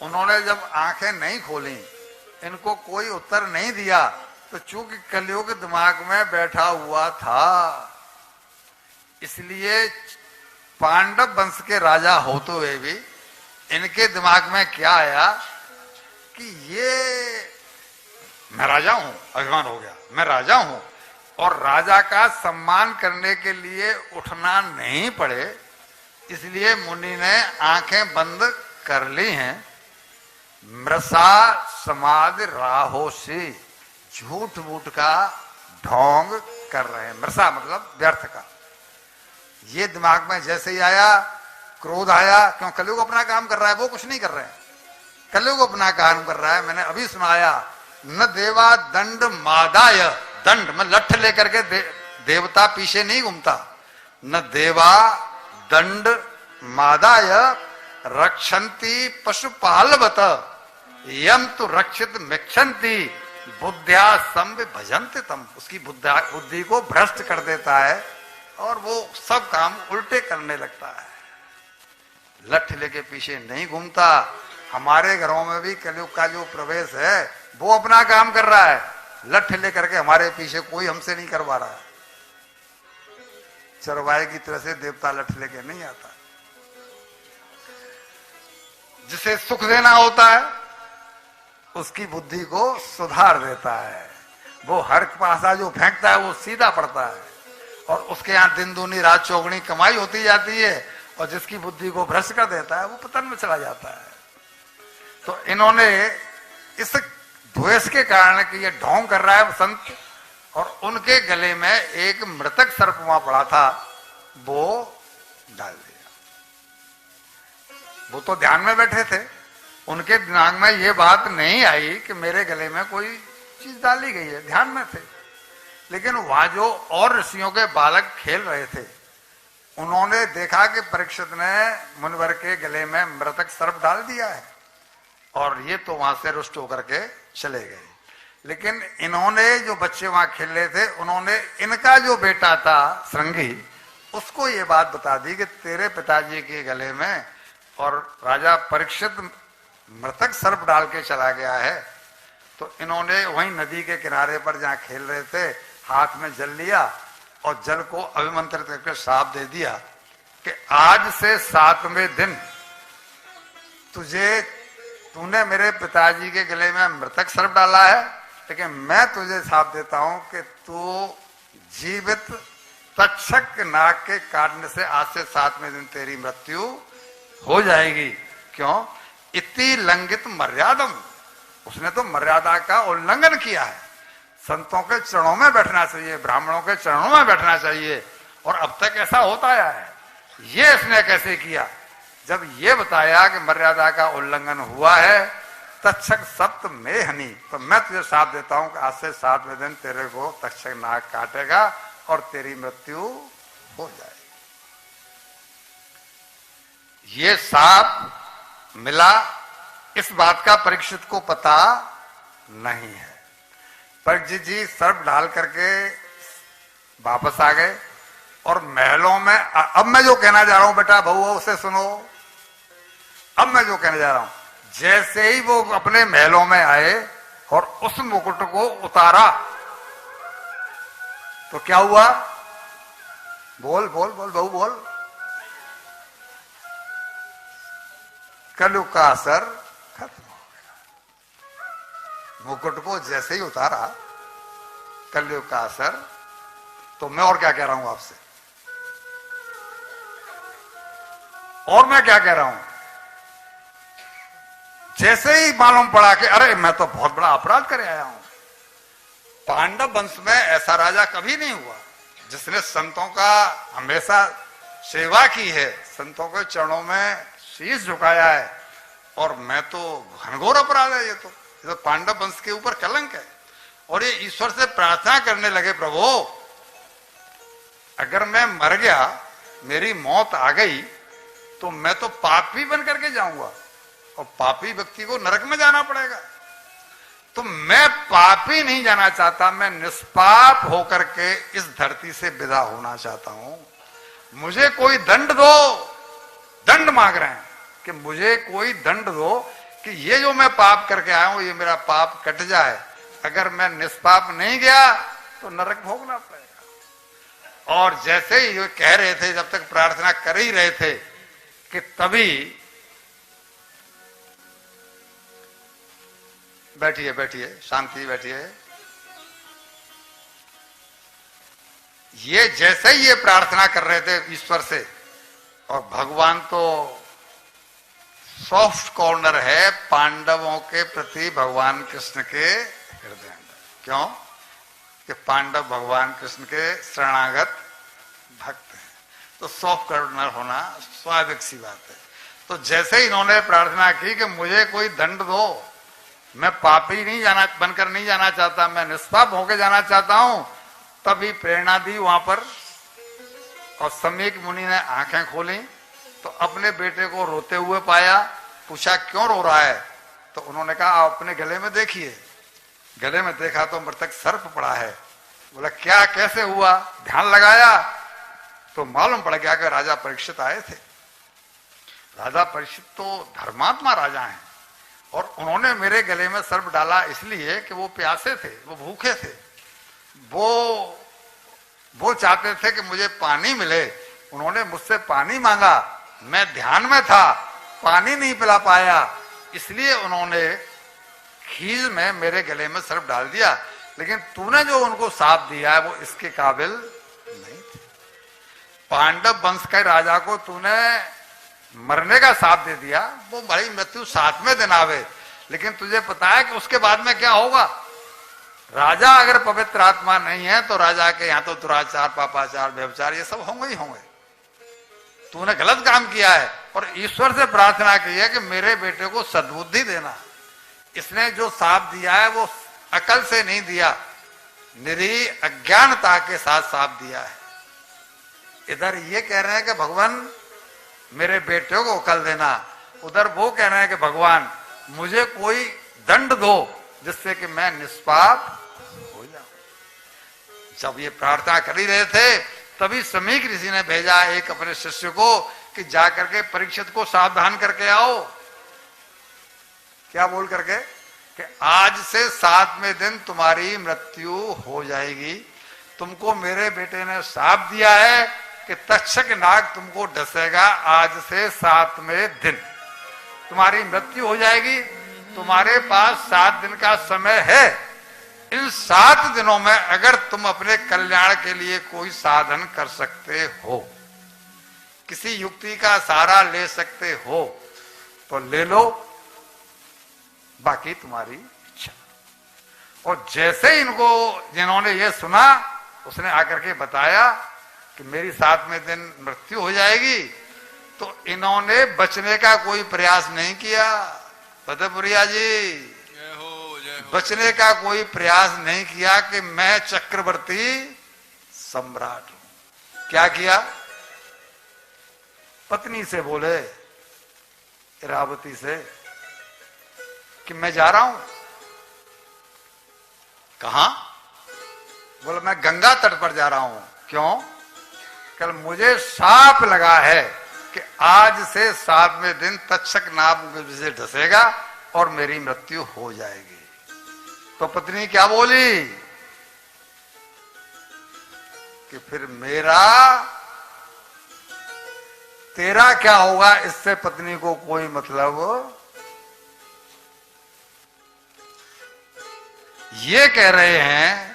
उन्होंने जब आंखें नहीं खोली, इनको कोई उत्तर नहीं दिया, तो चूंकि कलयुग दिमाग में बैठा हुआ था, इसलिए पांडव वंश के राजा होते हुए भी इनके दिमाग में क्या आया कि ये मैं राजा हूं, अभिमान हो गया, मैं राजा हूं, और राजा का सम्मान करने के लिए उठना नहीं पड़े, इसलिए मुनि ने आंखें बंद कर ली हैं। मृषा समाधि राहो से झूठ मूठ का ढोंग कर रहे हैं। मृषा मतलब व्यर्थ का। ये दिमाग में जैसे ही आया, क्रोध आया, क्यों कलयुग अपना काम कर रहा है, वो कुछ नहीं कर रहे हैं, कलयुग अपना काम कर रहा है। मैंने अभी सुनाया, न देवा दंड मादाय, दंड में लठ लेकर के देवता पीछे नहीं घूमता, न देवा दंड मादाय रक्षंती पशुपालवत यम तो रक्षित मिक्षंती बुद्ध्या संभ भजंत तम। उसकी बुद्धि को भ्रष्ट कर देता है और वो सब काम उल्टे करने लगता है। लठ लेके पीछे नहीं घूमता। हमारे घरों में भी कलयुग का जो प्रवेश है वो अपना काम कर रहा है, लठ लेकर के हमारे पीछे कोई हमसे नहीं करवा रहा है। चरवाहे की तरह से देवता लठ लेके नहीं आता। जिसे सुख देना होता है उसकी बुद्धि को सुधार देता है। वो हर पासा जो फेंकता है वो सीधा पड़ता है, और उसके यहां दिन दूनी रात चौगुनी कमाई होती जाती है, और जिसकी बुद्धि को भ्रष्ट कर देता है वो पतन में चला जाता है। तो इन्होंने इस द्वेष के कारण कि ये ढोंग कर रहा है संत, और उनके गले में एक मृतक सर्प वहां पड़ा था, वो डाल दिया। वो तो ध्यान में बैठे थे, उनके दिमाग में ये बात नहीं आई कि मेरे गले में कोई चीज डाली गई है, ध्यान में थे। लेकिन वहां जो और ऋषियों के बालक खेल रहे थे, उन्होंने देखा कि परीक्षित ने मुनिवर के गले में मृतक सर्प डाल दिया है, और ये तो वहां से रुष्ट होकर के चले गए। लेकिन इन्होंने जो बच्चे वहां खेल रहे थे, उन्होंने इनका जो बेटा था श्रृंगी, उसको ये बात बता दी कि तेरे पिताजी के गले में और राजा परीक्षित मृतक सर्प डाल के चला गया है। तो इन्होंने वहीं नदी के किनारे पर जहां खेल रहे थे, हाथ में जल लिया और जल को अभिमंत्रित करके श्राप दे दिया कि आज से 7वें दिन तूने मेरे पिताजी के गले में मृतक सर्प डाला है, लेकिन मैं तुझे श्राप देता हूं कि तू जीवित तक्षक नाग के काटने से आज से 7वें दिन तेरी मृत्यु हो जाएगी। क्यों? इति लंघित मर्यादम, उसने तो मर्यादा का उल्लंघन किया है। संतों के चरणों में बैठना चाहिए, ब्राह्मणों के चरणों में बैठना चाहिए, और अब तक ऐसा होता आया है। ये इसने कैसे किया? जब ये बताया कि मर्यादा का उल्लंघन हुआ है, तक्षक सप्त में हनी, तो मैं तुझे श्राप देता हूं कि आज से 7वें दिन तेरे को तक्षक नाग काटेगा और तेरी मृत्यु हो जाएगी। ये श्राप मिला, इस बात का परीक्षित को पता नहीं है। परीक्षित जी सर्प डाल करके वापस आ गए, और महलों में, अब मैं जो कहना जा रहा हूं बेटा बहुओं उसे सुनो, अब मैं जो कहने जा रहा हूं, जैसे ही वो अपने महलों में आए और उस मुकुट को उतारा, तो क्या हुआ? बोल बोल बोल बहू बोल। कलयुग का असर खत्म हो गया। मुकुट को जैसे ही उतारा, कलयुग का असर। तो मैं और क्या कह रहा हूं आपसे, और मैं क्या कह रहा हूं, जैसे ही मालूम पड़ा कि अरे मैं तो बहुत बड़ा अपराध करे आया हूं। पांडव वंश में ऐसा राजा कभी नहीं हुआ जिसने संतों का हमेशा सेवा की है, संतों के चरणों में शीश झुकाया है, और मैं तो घनघोर अपराध है ये तो पांडव वंश के ऊपर कलंक है। और ये ईश्वर से प्रार्थना करने लगे, प्रभु अगर मैं मर गया, मेरी मौत आ गई, तो मैं तो पापी बन करके जाऊंगा, और पापी व्यक्ति को नरक में जाना पड़ेगा। तो मैं पापी नहीं जाना चाहता, मैं निष्पाप होकर के इस धरती से विदा होना चाहता हूं। मुझे कोई दंड दो, दंड मांग रहे हैं कि मुझे कोई दंड दो कि ये जो मैं पाप करके आया हूं ये मेरा पाप कट जाए। अगर मैं निष्पाप नहीं गया तो नरक भोगना पड़ेगा। और जैसे ही ये कह रहे थे, जब तक प्रार्थना कर ही रहे थे कि तभी बैठिए बैठिए शांति बैठिए, ये जैसे ही ये प्रार्थना कर रहे थे ईश्वर से, और भगवान तो सॉफ्ट कॉर्नर है पांडवों के प्रति भगवान कृष्ण के हृदय अंदर। क्यों? कि पांडव भगवान कृष्ण के शरणागत भक्त हैं, तो सॉफ्ट कॉर्नर होना स्वाभाविक सी बात है। तो जैसे ही इन्होंने प्रार्थना की कि मुझे कोई दंड दो, मैं पापी नहीं जाना बनकर नहीं जाना चाहता, मैं निष्पाप होकर जाना चाहता हूं, तभी प्रेरणा दी वहां पर। और सम्यक मुनि ने आंखें खोली तो अपने बेटे को रोते हुए पाया। पूछा क्यों रो रहा है? तो उन्होंने कहा आप अपने गले में देखिए। गले में देखा तो मृतक सर्प पड़ा है। बोला क्या, कैसे हुआ? ध्यान लगाया तो मालूम पड़ गया कि राजा परीक्षित आए थे। राजा परीक्षित तो धर्मात्मा राजा हैं, और उन्होंने मेरे गले में सर्प डाला इसलिए कि वो प्यासे थे, वो भूखे थे, वो चाहते थे कि मुझे पानी मिले। उन्होंने मुझसे पानी मांगा, मैं ध्यान में था, पानी नहीं पिला पाया, इसलिए उन्होंने खीर में मेरे गले में सर्प डाल दिया। लेकिन तूने जो उनको साथ दिया है वो इसके काबिल नहीं थे। पांडव वंश के राजा को तूने मरने का साथ दे दिया, वो बड़ी मृत्यु 7वें दिन आवे, लेकिन तुझे पता है कि उसके बाद में क्या होगा? राजा अगर पवित्र आत्मा नहीं है तो राजा के यहाँ तो दुराचार, पापाचार, व्यभिचार ये सब होंगे ही होंगे। तूने गलत काम किया है और ईश्वर से प्रार्थना की है कि मेरे बेटे को सद्बुद्धि देना। इसने जो साथ दिया है वो अकल से नहीं दिया, निरी अज्ञानता के साथ साथ दिया है। इधर ये कह रहे हैं कि भगवान मेरे बेटे को अकल देना, उधर वो कह रहे हैं कि भगवान मुझे कोई दंड दो जिससे कि मैं निष्पाप हो जाऊं। जब ये प्रार्थना कर ही रहे थे तभी समीक ऋषि ने भेजा एक अपने शिष्य को कि जाकर के परीक्षित को सावधान करके आओ। क्या बोल करके? कि आज से 7वें दिन तुम्हारी मृत्यु हो जाएगी। तुमको मेरे बेटे ने शाप दिया है कि तक्षक नाग तुमको डसेगा, आज से 7वें दिन तुम्हारी मृत्यु हो जाएगी। तुम्हारे पास 7 दिन का समय है। इन 7 दिनों में अगर तुम अपने कल्याण के लिए कोई साधन कर सकते हो, किसी युक्ति का सहारा ले सकते हो तो ले लो, बाकी तुम्हारी इच्छा। और जैसे इनको जिन्होंने ये सुना उसने आकर के बताया कि मेरी 7वें दिन मृत्यु हो जाएगी, तो इन्होंने बचने का कोई प्रयास नहीं किया। फतेहपुरिया जी, बचने का कोई प्रयास नहीं किया कि मैं चक्रवर्ती सम्राट हूं। क्या किया? पत्नी से बोले, इरावती से, कि मैं जा रहा हूं। कहां? बोला मैं गंगा तट पर जा रहा हूं। क्यों? कल मुझे शाप लगा है कि आज से 7वें दिन तक्षक नाग मुझे डसेगा और मेरी मृत्यु हो जाएगी। तो पत्नी क्या बोली कि फिर तेरा क्या होगा, इससे पत्नी को कोई मतलब। ये कह रहे हैं